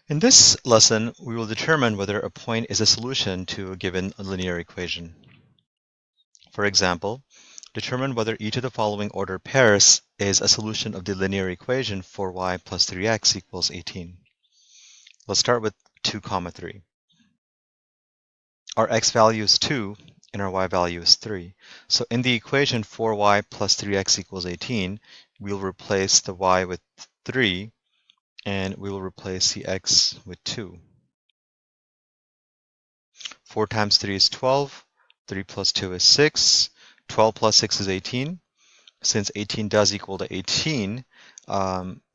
In this lesson, we will determine whether a point is a solution to a given linear equation. For example, determine whether each of the following ordered pairs is a solution of the linear equation 4y plus 3x equals 18. Let's start with 2, 3. Our x value is 2 and our y value is 3. So in the equation 4y plus 3x equals 18, we'll replace the y with 3 and we will replace the x with 2. 4 times 3 is 12. 3 plus 2 is 6. 12 plus 6 is 18. Since 18 does equal to 18,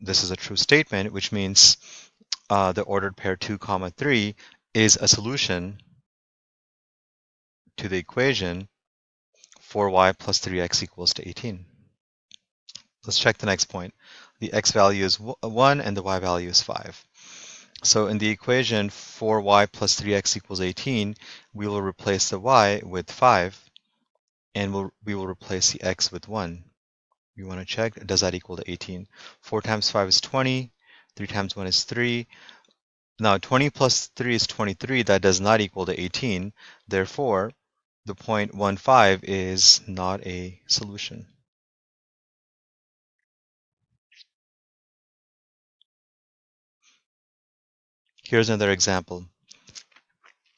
this is a true statement, which means the ordered pair 2, 3 is a solution to the equation 4y plus 3x equals to 18. Let's check the next point. The x value is 1 and the y value is 5. So in the equation 4y plus 3x equals 18, we will replace the y with 5, and we will replace the x with 1. We want to check, does that equal to 18? 4 times 5 is 20, 3 times 1 is 3. Now 20 plus 3 is 23, that does not equal to 18. Therefore, the point 15 is not a solution. Here's another example.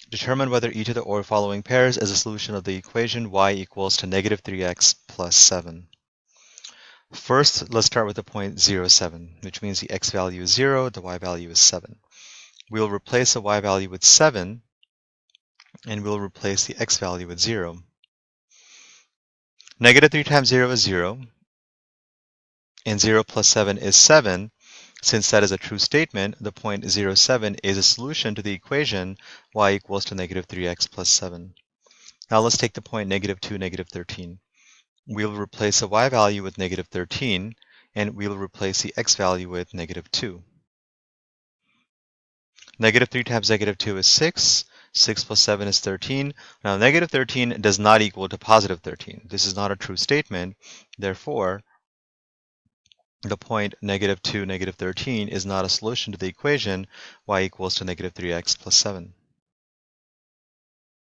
Determine whether each of the following pairs is a solution of the equation y equals to negative 3x plus 7. First, let's start with the point 0, 7, which means the x value is 0, the y value is 7. We'll replace the y value with 7, and we'll replace the x value with 0. Negative 3 times 0 is 0, and 0 plus 7 is 7. Since that is a true statement, the point 0, 7 is a solution to the equation y equals to negative 3x plus 7. Now let's take the point negative 2, negative 13. We'll replace the y value with negative 13, and we'll replace the x value with negative 2. Negative 3 times negative 2 is 6. 6 plus 7 is 13. Now, negative 13 does not equal to positive 13. This is not a true statement. Therefore, the point negative 2, negative 13 is not a solution to the equation y equals to negative 3x plus 7.